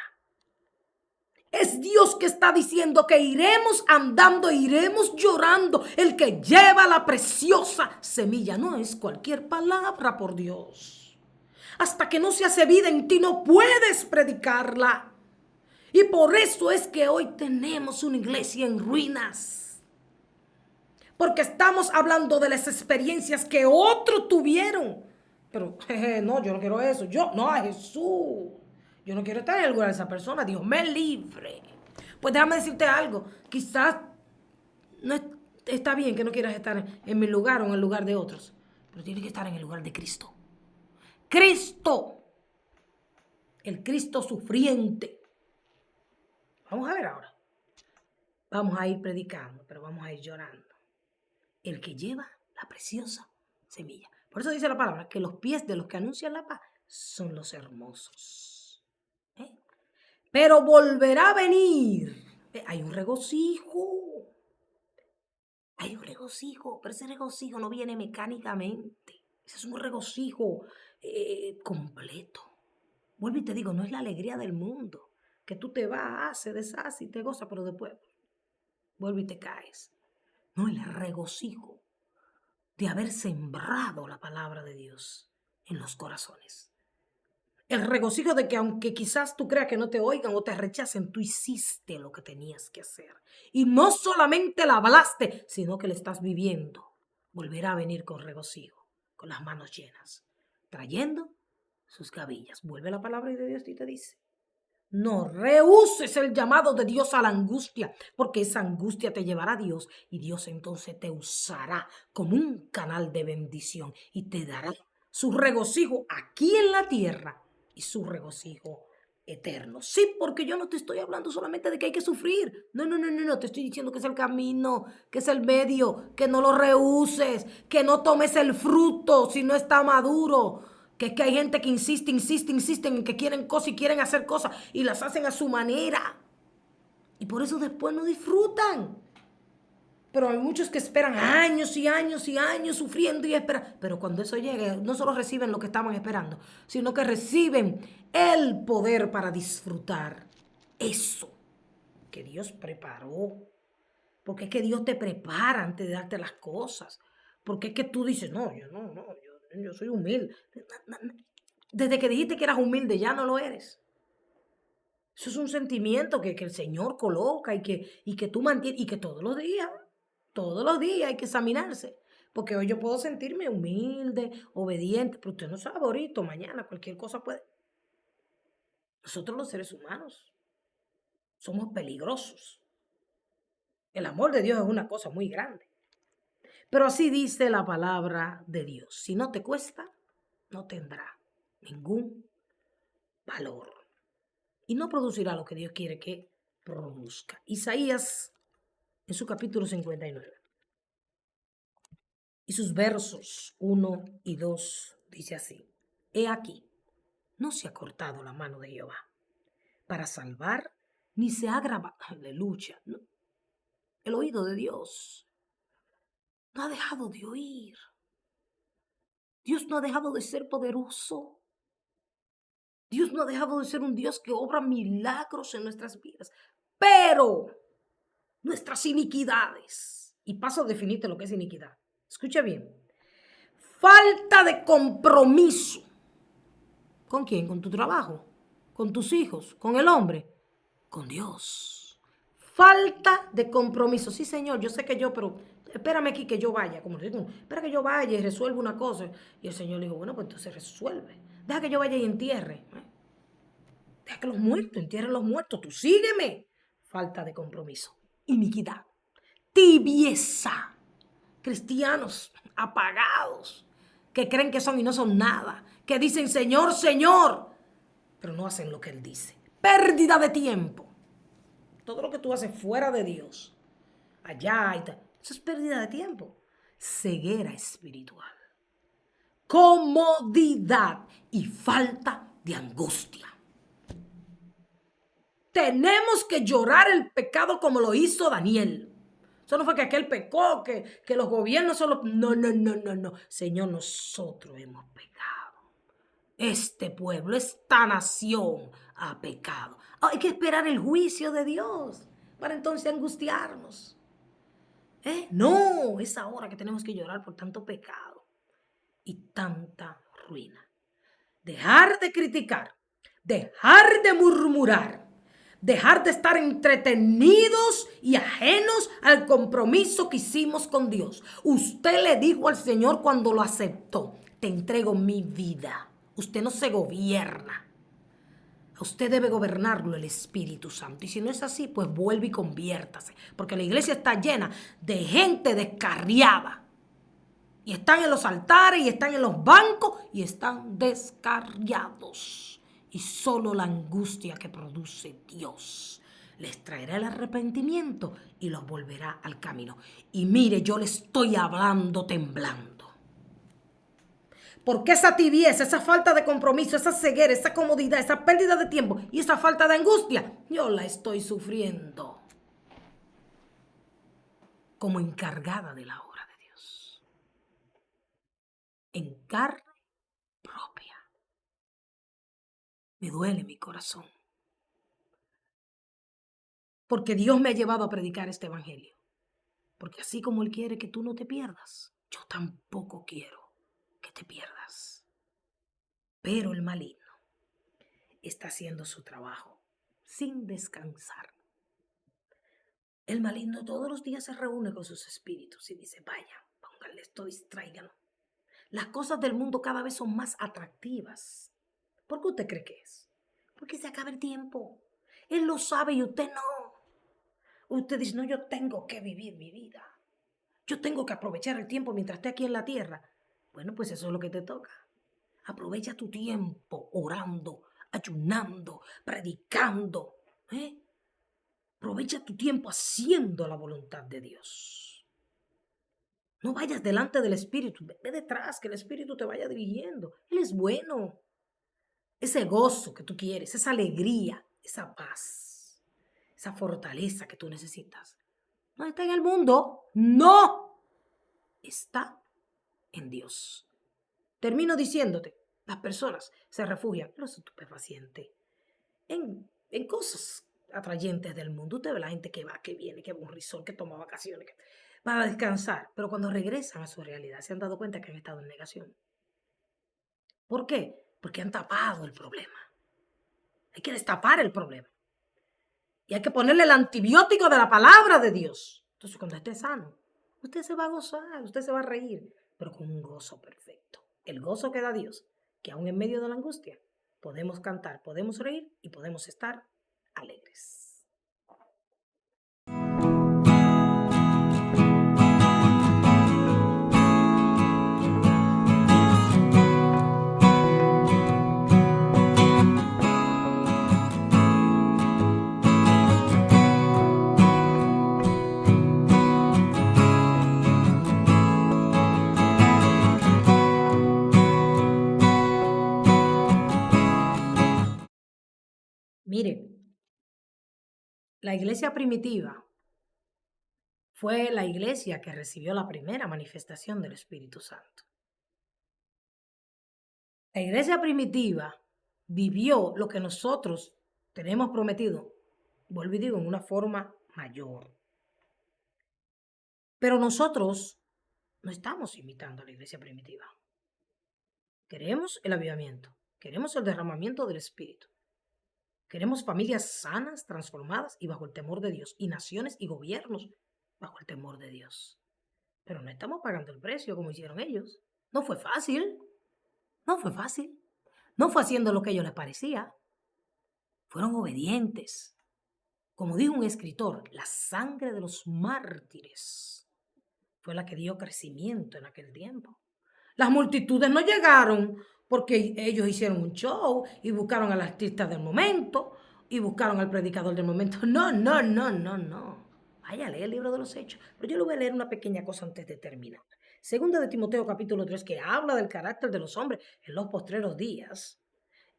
Es Dios que está diciendo que iremos andando, iremos llorando. El que lleva la preciosa semilla. No es cualquier palabra, por Dios. Hasta que no se hace vida en ti, no puedes predicarla. Y por eso es que hoy tenemos una iglesia en ruinas. Porque estamos hablando de las experiencias que otros tuvieron. Pero, no, yo no quiero eso. No, a Jesús. Yo no quiero estar en el lugar de esa persona. Dios me libre. Pues déjame decirte algo. Quizás no está bien que no quieras estar en mi lugar o en el lugar de otros. Pero tienes que estar en el lugar de Cristo. Cristo. El Cristo sufriente. Vamos a ver ahora. Vamos a ir predicando, pero vamos a ir llorando. El que lleva la preciosa semilla. Por eso dice la palabra que los pies de los que anuncian la paz son los hermosos. Pero volverá a venir. Hay un regocijo. Hay un regocijo, pero ese regocijo no viene mecánicamente. Ese es un regocijo completo. Vuelvo y te digo, no es la alegría del mundo. Que tú te vas, se deshace y te goza, pero después vuelve y te caes. No, el regocijo de haber sembrado la palabra de Dios en los corazones. El regocijo de que aunque quizás tú creas que no te oigan o te rechacen, tú hiciste lo que tenías que hacer. Y no solamente la hablaste, sino que la estás viviendo. Volverá a venir con regocijo, con las manos llenas, trayendo sus gavillas. Vuelve la palabra de Dios y te dice: no rehuses el llamado de Dios a la angustia, porque esa angustia te llevará a Dios y Dios entonces te usará como un canal de bendición y te dará su regocijo aquí en la tierra y su regocijo eterno. Sí, porque yo no te estoy hablando solamente de que hay que sufrir. No, te estoy diciendo que es el camino, que es el medio, que no lo rehuses, que no tomes el fruto si no está maduro. Que es que hay gente que insisten en que quieren cosas y quieren hacer cosas y las hacen a su manera. Y por eso después no disfrutan. Pero hay muchos que esperan años y años y años sufriendo y esperando. Pero cuando eso llegue, no solo reciben lo que estaban esperando, sino que reciben el poder para disfrutar eso que Dios preparó. Porque es que Dios te prepara antes de darte las cosas. Porque es que tú dices, no, yo soy humilde. Desde que dijiste que eras humilde, ya no lo eres. Eso es un sentimiento que el Señor coloca y que tú mantienes y que todos los días hay que examinarse. Porque hoy yo puedo sentirme humilde, obediente, pero usted no sabe ahorita, o mañana, cualquier cosa puede. Nosotros los seres humanos somos peligrosos. El amor de Dios es una cosa muy grande. Pero así dice la palabra de Dios. Si no te cuesta, no tendrá ningún valor. Y no producirá lo que Dios quiere que produzca. Isaías, en su capítulo 59, y sus versos 1 y 2, dice así. He aquí, no se ha cortado la mano de Jehová para salvar, ni se ha grabado, aleluya, no, el oído de Dios no ha dejado de oír. Dios no ha dejado de ser poderoso. Dios no ha dejado de ser un Dios que obra milagros en nuestras vidas. Pero nuestras iniquidades, y paso a definirte lo que es iniquidad. Escucha bien. Falta de compromiso. ¿Con quién? ¿Con tu trabajo? ¿Con tus hijos? ¿Con el hombre? Con Dios. Falta de compromiso. Sí, Señor, yo sé que pero espérame aquí que yo vaya. Como le digo, espera que yo vaya y resuelva una cosa. Y el Señor le dijo, bueno, pues entonces resuelve. Deja que yo vaya y entierre. Deja que los muertos entierren los muertos. Tú sígueme. Falta de compromiso. Iniquidad. Tibieza. Cristianos apagados, que creen que son y no son nada, que dicen Señor, Señor, pero no hacen lo que Él dice. Pérdida de tiempo. Todo lo que tú haces fuera de Dios, allá y tal, eso es pérdida de tiempo. Ceguera espiritual. Comodidad y falta de angustia. Tenemos que llorar el pecado como lo hizo Daniel. Eso no fue que aquel pecó, que los gobiernos solo... No, no, no, no, no. Señor, nosotros hemos pecado. Este pueblo, esta nación ha pecado. Hay que esperar el juicio de Dios para entonces angustiarnos. No, es ahora que tenemos que llorar por tanto pecado y tanta ruina. Dejar de criticar, dejar de murmurar, dejar de estar entretenidos y ajenos al compromiso que hicimos con Dios. Usted le dijo al Señor cuando lo aceptó, te entrego mi vida. Usted no se gobierna. A usted debe gobernarlo el Espíritu Santo. Y si no es así, pues vuelve y conviértase. Porque la iglesia está llena de gente descarriada. Y están en los altares, y están en los bancos, y están descarriados. Y solo la angustia que produce Dios les traerá el arrepentimiento y los volverá al camino. Y mire, yo le estoy hablando temblando. Porque esa tibieza, esa falta de compromiso, esa ceguera, esa comodidad, esa pérdida de tiempo y esa falta de angustia, yo la estoy sufriendo como encargada de la obra de Dios. En carne propia. Me duele mi corazón. Porque Dios me ha llevado a predicar este evangelio. Porque así como Él quiere que tú no te pierdas, yo tampoco quiero que te pierdas. Pero el maligno está haciendo su trabajo sin descansar. El maligno todos los días se reúne con sus espíritus y dice, vaya, pónganle esto, distráiganlo. Las cosas del mundo cada vez son más atractivas. ¿Por qué usted cree que es? Porque se acaba el tiempo. Él lo sabe y usted no. Usted dice, no, yo tengo que vivir mi vida. Yo tengo que aprovechar el tiempo mientras esté aquí en la tierra. Bueno, pues eso es lo que te toca. Aprovecha tu tiempo orando, ayunando, predicando. Aprovecha tu tiempo haciendo la voluntad de Dios. No vayas delante del Espíritu. Ve detrás, que el Espíritu te vaya dirigiendo. Él es bueno. Ese gozo que tú quieres, esa alegría, esa paz, esa fortaleza que tú necesitas. No está en el mundo. No. Está en Dios. Termino diciéndote, las personas se refugian en los estupefacientes, en cosas atrayentes del mundo. Usted ve la gente que va, que viene, que va a un resort, que toma vacaciones, para descansar. Pero cuando regresan a su realidad, se han dado cuenta que han estado en negación. ¿Por qué? Porque han tapado el problema. Hay que destapar el problema. Y hay que ponerle el antibiótico de la palabra de Dios. Entonces, cuando esté sano, usted se va a gozar, usted se va a reír, pero con un gozo perfecto. El gozo que da Dios, que aún en medio de la angustia, podemos cantar, podemos reír y podemos estar alegres. Mire, la iglesia primitiva fue la iglesia que recibió la primera manifestación del Espíritu Santo. La iglesia primitiva vivió lo que nosotros tenemos prometido, vuelvo y digo, en una forma mayor. Pero nosotros no estamos imitando a la iglesia primitiva. Queremos el avivamiento, queremos el derramamiento del Espíritu. Queremos familias sanas, transformadas y bajo el temor de Dios, y naciones y gobiernos bajo el temor de Dios. Pero no estamos pagando el precio como hicieron ellos. No fue fácil, no fue fácil. No fue haciendo lo que a ellos les parecía. Fueron obedientes. Como dijo un escritor, la sangre de los mártires fue la que dio crecimiento en aquel tiempo. Las multitudes no llegaron porque ellos hicieron un show y buscaron al artista del momento y buscaron al predicador del momento. No, no, no, no, no. Vaya a leer el libro de los Hechos. Pero yo le voy a leer una pequeña cosa antes de terminar. Segunda de Timoteo capítulo 3, que habla del carácter de los hombres en los postreros días.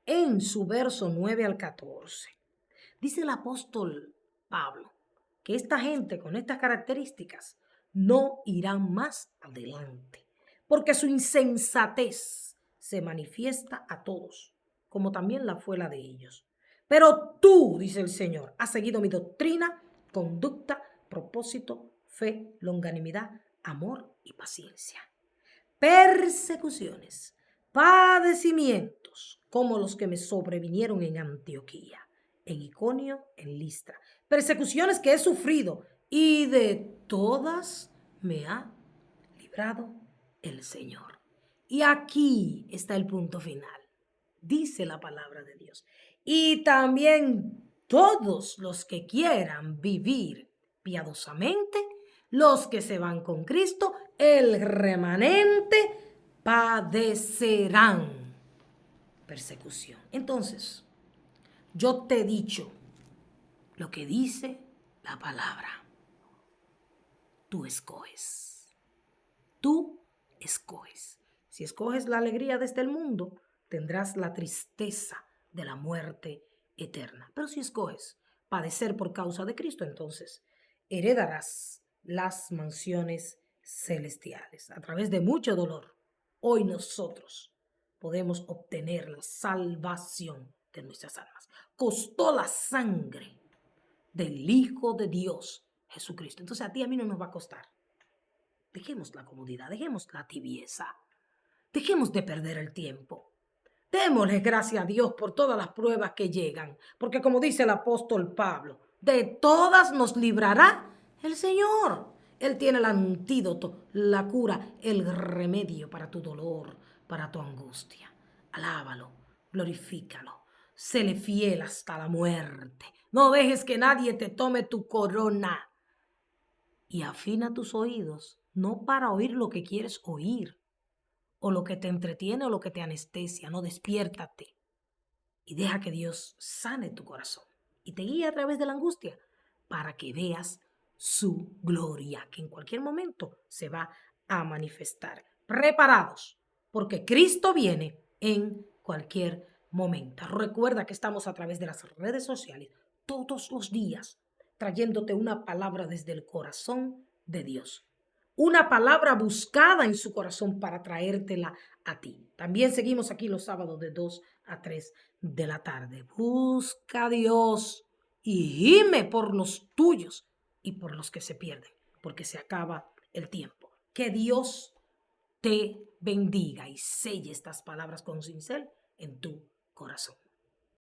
En su verso 9 al 14, dice el apóstol Pablo que esta gente con estas características no irán más adelante, porque su insensatez se manifiesta a todos, como también la fue la de ellos. Pero tú, dice el Señor, has seguido mi doctrina, conducta, propósito, fe, longanimidad, amor y paciencia. Persecuciones, padecimientos, como los que me sobrevinieron en Antioquía, en Iconio, en Listra. Persecuciones que he sufrido y de todas me ha librado el Señor. Y aquí está el punto final. Dice la palabra de Dios. Y también todos los que quieran vivir piadosamente, los que se van con Cristo, el remanente, padecerán persecución. Entonces, yo te he dicho lo que dice la palabra. Tú escoges. Tú escoges. Si escoges la alegría de este mundo, tendrás la tristeza de la muerte eterna. Pero si escoges padecer por causa de Cristo, entonces heredarás las mansiones celestiales. A través de mucho dolor, hoy nosotros podemos obtener la salvación de nuestras almas. Costó la sangre del Hijo de Dios, Jesucristo. Entonces a ti y a mí no nos va a costar. Dejemos la comodidad, dejemos la tibieza, dejemos de perder el tiempo. Démosle gracias a Dios por todas las pruebas que llegan, porque como dice el apóstol Pablo, de todas nos librará el Señor. Él tiene el antídoto, la cura, el remedio para tu dolor, para tu angustia. Alábalo, glorifícalo, séle fiel hasta la muerte. No dejes que nadie te tome tu corona. Y afina tus oídos, no para oír lo que quieres oír, o lo que te entretiene o lo que te anestesia. No, despiértate y deja que Dios sane tu corazón y te guíe a través de la angustia para que veas su gloria, que en cualquier momento se va a manifestar. Preparados, porque Cristo viene en cualquier momento. Recuerda que estamos a través de las redes sociales todos los días, trayéndote una palabra desde el corazón de Dios. Una palabra buscada en su corazón para traértela a ti. También seguimos aquí los sábados de 2 a 3 de la tarde. Busca a Dios y gime por los tuyos y por los que se pierden, porque se acaba el tiempo. Que Dios te bendiga y selle estas palabras con cincel en tu corazón.